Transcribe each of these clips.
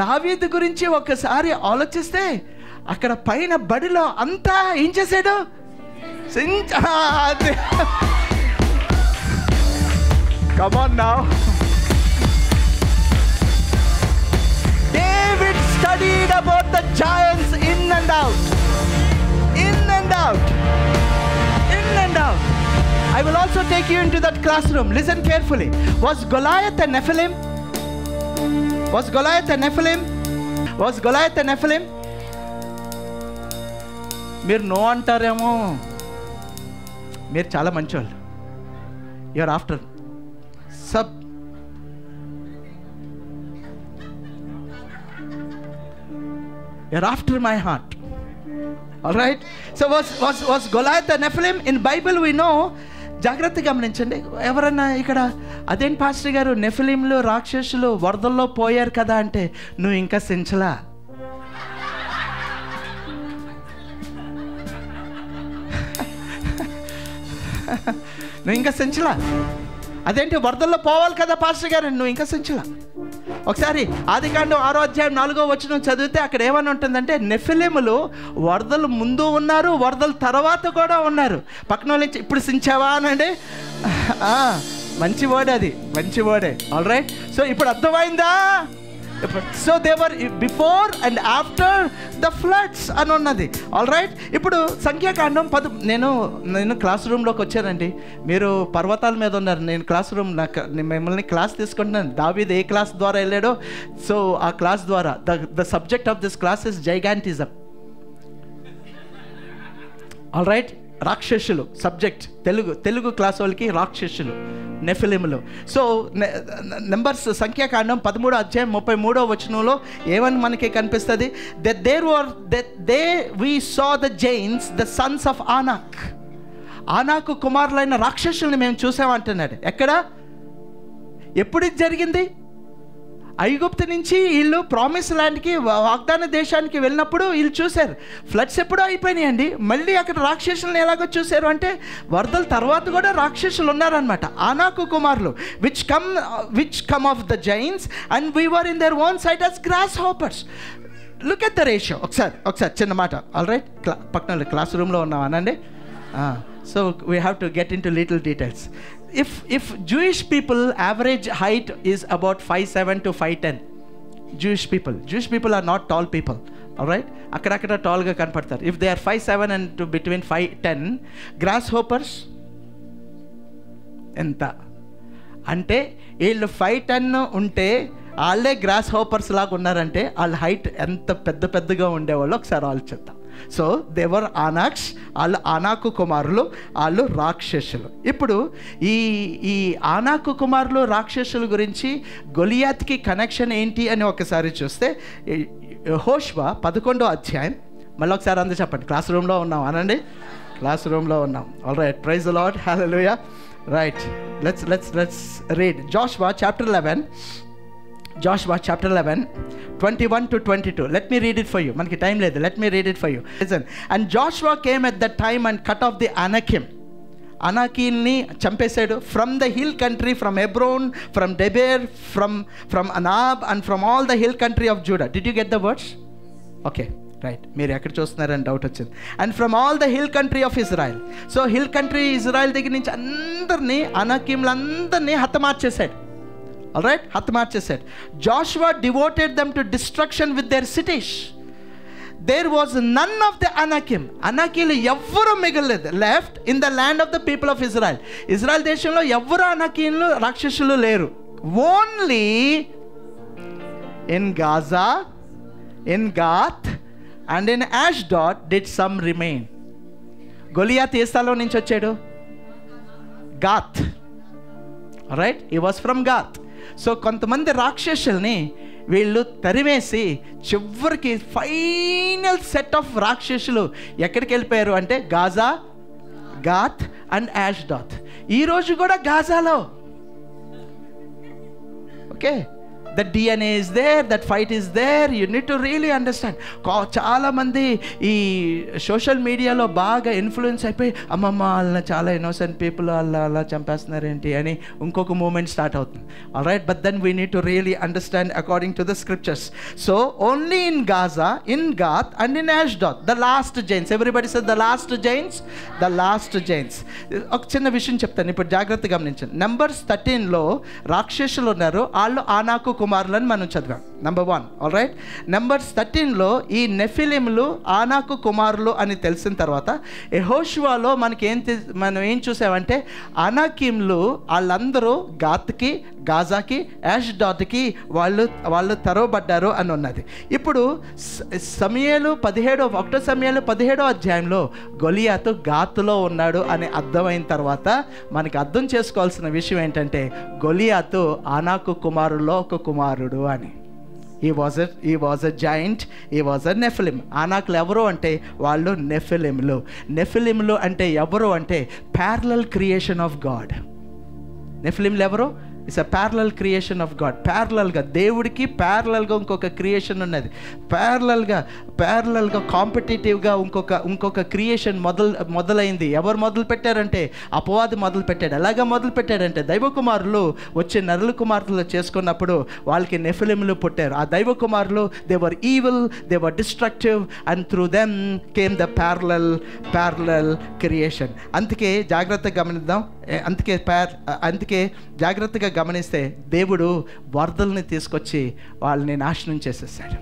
దావీదు గురించి ఒకసారి ఆలోచిస్తే అక్కడ పైన బడిలో అంతా ఏం చేశాడు? Come on now. David studied about the giants in and out. In and out. In and out. I will also take you into that classroom. Listen carefully. Was Goliath a Nephilim? Was Goliath a Nephilim? Was Goliath a Nephilim? మీరు no అంటారేమో, మీరు చాలా మంచివాళ్ళు. You're after sub you're after my heart. All right. So was Goliath a Nephilim? In Bible we know. జాగ్రత్తగా గమనించండి. ఎవరన్నా ఇక్కడ అదేంటి పాస్టర్ గారు నెఫిలింలు రాక్షసులు వరదల్లో పోయారు కదా అంటే, నువ్వు ఇంకా సించలా. నువ్వు ఇంకా సించలా. అదేంటి వరదల్లో పోవాలి కదా పాస్టర్ గారు, నువ్వు ఇంకా సించలా. ఒకసారి ఆదికాండం 6వ అధ్యాయం 4వ వచనం చదివితే అక్కడ ఏమని ఉంటుందంటే, నెఫిలిములు వరదలు ముందు ఉన్నారు, వరదల తర్వాత కూడా ఉన్నారు. పక్కన వాళ్ళు ఇప్పుడు సించావా అనండి. మంచి వర్డ్ అది, మంచి వర్డే. All right. సో ఇప్పుడు అర్థమైందా? So they were before and after the floods అని ఉన్నది. All right. ఇప్పుడు సంఖ్యాకాండం నేను క్లాస్ రూమ్లోకి వచ్చానండి. మీరు పర్వతాల మీద ఉన్నారు, నేను క్లాస్ రూమ్ మిమ్మల్ని క్లాస్ తీసుకుంటున్నాను. దావీదు ఏ క్లాస్ ద్వారా వెళ్ళాడో, సో ఆ క్లాస్ ద్వారా the subject of this class is gigantism. All right. రాక్షసులు సబ్జెక్ట్. తెలుగు క్లాస్ వాళ్ళకి రాక్షసులు, నెఫిలిములు. సో నెంబర్స్ సంఖ్యాకాండం 13వ అధ్యాయం 33వ వచనంలో ఏమని మనకి కనిపిస్తుంది? They we saw the giants, the sons of Anak. ఆనాకు కుమారులైన రాక్షసుల్ని మేము చూసామంటున్నాడు. ఎక్కడ? ఎప్పుడు ఇది జరిగింది? ఐగుప్తు నుంచి వీళ్ళు ప్రామిస్ ల్యాండ్కి, వాగ్దాన దేశానికి వెళ్ళినప్పుడు వీళ్ళు చూశారు. ఫ్లడ్స్ ఎప్పుడో అయిపోయినాయండి. మళ్ళీ అక్కడ రాక్షసులను ఎలాగో చూశారు అంటే, వరదల తర్వాత కూడా రాక్షసులు ఉన్నారనమాట. ఆనాకు కుమారులు which come of the giants and we were in their own sight as grasshoppers. Look at the ratio. ఒకసారి చిన్న మాట. All right. పక్కన క్లాస్ రూమ్లో ఉన్నాం అనండి. So we have to get into little details. If Jewish people average height is about 5'7" to 5'10", Jewish people are not tall people. All right. akkada tall ga kanpadtaru. If they are 5'7" and to between 5'10", grasshoppers enta ante వీళ్ళు 5'10" ఉంటే వాళ్ళే gross hoppers లాగా ఉన్నారంటే వాళ్ళ height ఎంత పెద్దగా ఉండేవాళ్ళు ఒకసారి ఆలోచిద్దాం. సో దేవర్ ఆనాక్స్, వాళ్ళు ఆనాకు కుమారులు, వాళ్ళు రాక్షసులు. ఇప్పుడు ఈ ఆనాకు కుమారులు రాక్షసుల గురించి గొలియాత్కి కనెక్షన్ ఏంటి అని ఒకసారి చూస్తే, యెహోషువ 11వ అధ్యాయం, మళ్ళీ ఒకసారి అందరూ చెప్పండి. క్లాస్ రూమ్లో ఉన్నాం అనండి. క్లాస్ రూమ్లో ఉన్నాం. All right. Praise the Lord. Hallelujah. Right. Let's read Joshua chapter 11. Joshua chapter 11, 21 to 22. Let me read it for you. Manaki time ledhu. Let me read it for you. Listen. And Joshua came at that time and cut off the Anakim. Anakinni champesadu from the hill country, from Hebron, from Debir, from Anab, and from all the hill country of Judah. Did you get the words? Okay. Right. మీరు ఎక్కడ చూస్తున్నారని doubt వచ్చింది. And from all the hill country of Israel. So hill country Israel దగ్గర నుంచి అందరినీ, అనాకీములందరినీ హతమార్చేశాడు. All right. హతమార్చేశాడు. Joshua devoted them to destruction with their cities. There was none of the Anakim. అనాకీలు ఎవ్వరూ మిగలలేదు. Left in the land of the people of Israel. Israel దేశంలో ఎవ్వరు అనాకీలు రాక్షసులు లేరు. Only in Gaza, in Gath and in Ashdod did some remain. Goliath ఏ స్థలం నుంచి వచ్చాడు? గాత్. Right. he was from గాత్. So కొంతమంది రాక్షసుల్ని వీళ్ళు తరిమేసి చివరికి ఫైనల్ సెట్ ఆఫ్ రాక్షసులు ఎక్కడికి వెళ్ళిపోయారు అంటే గాజా, గాత్ అండ్ యాష్డాద్. ఈరోజు కూడా గాజాలో. Okay. That DNA is there, that fight is there. You need to really understand. చాలామంది ఈ సోషల్ మీడియాలో బాగా ఇన్ఫ్లుయెన్స్ అయిపోయి అమ్మమ్మ వాళ్ళని చాలా ఇన్నోసెంట్ పీపుల్ అలా చంపేస్తున్నారేంటి అని ఇంకొక మూమెంట్ స్టార్ట్ అవుతుంది. All right, but then we need to really understand according to the scriptures. So only in Gaza, in Gath and in Ashdod the last giants. Everybody says the last giants, the last giants. ఒక చిన్న విషయం చెప్తాను, ఇప్పుడు జాగ్రత్తగా గమనించండి. Numbers 13లో రాక్షసులు ఉన్నారు, వాళ్ళు ఆనాకు కుమారులని మనం చదివాం. నెంబర్ 1. ఆల్ రైట్, Numbers 13లో ఈ నెఫిలిములు ఆనాకు కుమారులు అని తెలిసిన తర్వాత యెహోషువలో మనం ఏం చూసామంటే అనాకీములు వాళ్ళందరూ గాత్కి, గాజాకి, అష్డోద్కి వాళ్ళు తరవబడ్డారు అని ఉన్నది. ఇప్పుడు సమూయేలు 17వ అధ్యాయంలో గొలియాతు గాతులో ఉన్నాడు అని అర్థమైన తర్వాత మనకి అర్థం చేసుకోవాల్సిన విషయం ఏంటంటే గొలియాతు ఆనాకు కుమారుల్లో ఒక కుమారుడు అని. He was a giant, he was a Nephilim. ఆనాకులు ఎవరు అంటే వాళ్ళు నెఫిలిములు. నెఫిలిములు అంటే ఎవరు అంటే ప్యారలల్ క్రియేషన్ ఆఫ్ గాడ్. నెఫిలిములు ఎవరు? It's a parallel creation of God. ప్యారలల్గా దేవుడికి ప్యారలల్గా ఇంకొక క్రియేషన్ ఉన్నది. ప్యారలల్గా కాంపిటేటివ్గా ఇంకొక క్రియేషన్ మొదలైంది. ఎవరు మొదలు పెట్టారంటే అపవాది మొదలు పెట్టాడు. ఎలాగా మొదలు పెట్టాడంటే దైవ కుమారులు వచ్చి నరుల కుమార్తెలు చేసుకున్నప్పుడు వాళ్ళకి నెఫిలిములు పుట్టారు. ఆ దైవ కుమారులు they were evil, they were destructive, and through them came the parallel creation. అందుకే జాగ్రత్తగా గమనిద్దాం. అందుకే జాగ్రత్తగా గమనిస్తే దేవుడు వరదల్ని తీసుకొచ్చి వాళ్ళని నాశనం చేసేసాడు.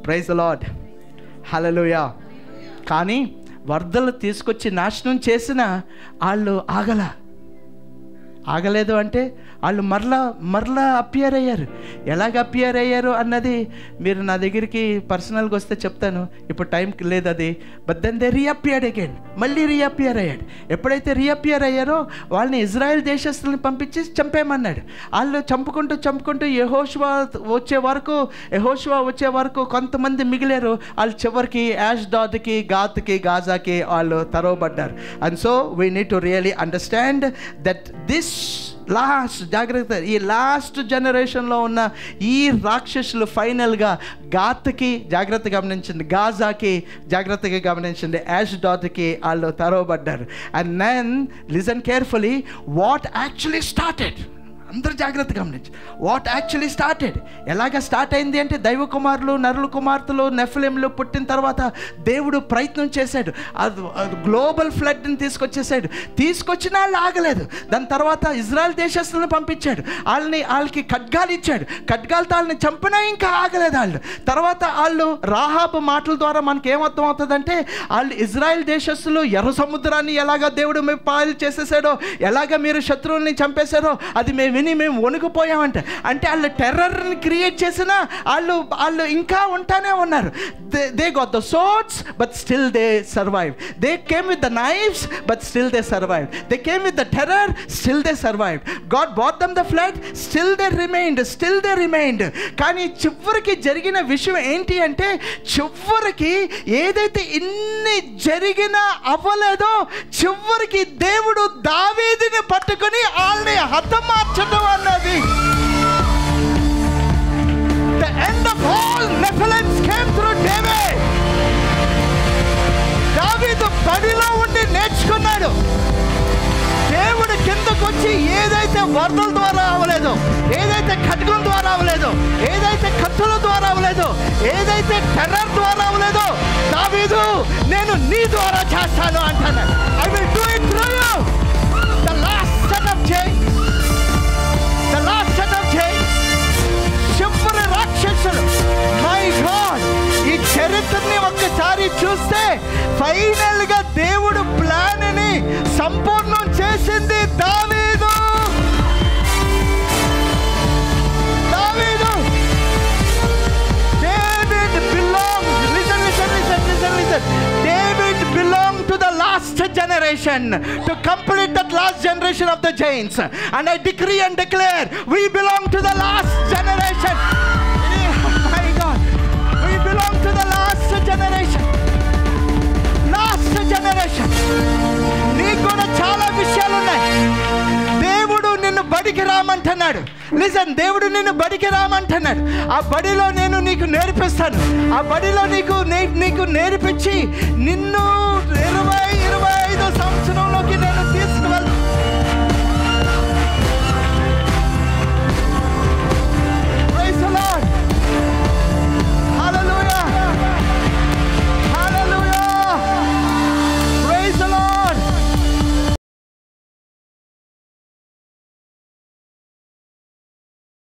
ప్రైజ్ ద లార్డ్, హల్లెలూయా. కానీ వరదలు తీసుకొచ్చి నాశనం చేసిన వాళ్ళు ఆగలేదు అంటే వాళ్ళు మరలా అపియర్ అయ్యారు. ఎలాగ అపియర్ అయ్యారు అన్నది మీరు నా దగ్గరికి పర్సనల్గా వస్తే చెప్తాను, ఇప్పుడు టైంకి లేదు అది. బట్ దెన్ దే రీఅపియర్డ్ అగైన్, మళ్ళీ రీఅపియర్ అయ్యాడు. ఎప్పుడైతే రీఅపియర్ అయ్యారో వాళ్ళని ఇజ్రాయెల్ దేశస్తుల్ని పంపించి చంపేయమన్నాడు. వాళ్ళు చంపుకుంటూ యెహోషువ వచ్చే వరకు కొంతమంది మిగిలారు. వాళ్ళు చివరికి అష్డోద్కి, గాత్కి, గాజాకి వాళ్ళు తరవబడ్డారు. And so we need to really understand that this జాగ్రత్త, ఈ లాస్ట్ జనరేషన్లో ఉన్న ఈ రాక్షసులు ఫైనల్గా గాత్కి జాగ్రత్తగా గమనించండి, గాజాకి జాగ్రత్తగా గమనించండి, అష్డోద్కి వాళ్ళు తరవబడ్డారు. And then listen carefully what actually started. అందరూ జాగ్రత్తగా గమనించి వాట్ యాక్చువల్లీ స్టార్టెడ్. ఎలాగ స్టార్ట్ అయింది అంటే దైవ కుమారులు, నరుల కుమార్తెలు, నెఫిలిములు పుట్టిన తర్వాత దేవుడు ప్రయత్నం చేశాడు. అది గ్లోబల్ ఫ్లడ్ని తీసుకొచ్చినా వాళ్ళు ఆగలేదు. దాని తర్వాత ఇజ్రాయెల్ దేశస్తులను పంపించాడు. వాళ్ళకి ఖడ్గాలు ఇచ్చాడు. ఖడ్గాలతో వాళ్ళని చంపినా ఇంకా ఆగలేదు వాళ్ళు. తర్వాత వాళ్ళు రాహాబు మాటల ద్వారా మనకి ఏమర్థం అవుతుందంటే వాళ్ళు ఇజ్రాయెల్ దేశస్తులు ఎర్ర సముద్రాన్ని ఎలాగ దేవుడు మేము పాయలు చేసేసాడో, ఎలాగ మీరు శత్రువుల్ని చంపేశారో అది మేము వణికిపోయామంట. అంటే వాళ్ళు టెర్రర్ని క్రియేట్ చేసినా వాళ్ళు ఇంకా ఉంటానే ఉన్నారు. They got the swords but still they survive. They came with the knives but still they survive. They came with the terror, still they survive. God brought them the flood, still they remained. కానీ చివరికి జరిగిన విషయం ఏంటి అంటే చివరికి ఏదైతే ఇన్ని జరిగినా అవ్వలేదో చివరికి దేవుడు దావీదుని పట్టుకొని వాళ్ళని హతమార్చడం అన్నది. The end of all Nephilims came through David. దావీదు బడిలో ఉండి నేర్చుకున్నాడు. దేవుడు కిందకు వచ్చి ఏదైతే వరదల ద్వారా అవ్వలేదో, ఏదైతే ఖడ్గం ద్వారా అవ్వలేదో, ఏదైతే కత్తుల ద్వారా అవ్వలేదో, ఏదైతే టెర్రర్ ద్వారా అవ్వలేదో దావీదు నేను నీ ద్వారా చేస్తాను అంటున్నాడు. I will do it through you. The last set of chains, చివరి రాక్షసులు. మై గాడ్, ఈ చరిత్రని ఒక్కసారి చూస్తే ఫైనల్ గా దేవుడు ప్లాన్ ని సంపూర్ణం చేసింది దావీదు. David belonged to the last generation, to complete that last generation of the giants. And I decree and declare, we belong to the last generation. My God, we belong to the last generation. నీకు కూడా చాలా విషయాలు ఉన్నాయి. దేవుడు listen, దేవుడు నిన్ను బడికి రామంటున్నాడు. ఆ బడిలో నేను నీకు నేర్పిస్తాను. ఆ బడిలో నీకు నేర్పించి నిన్ను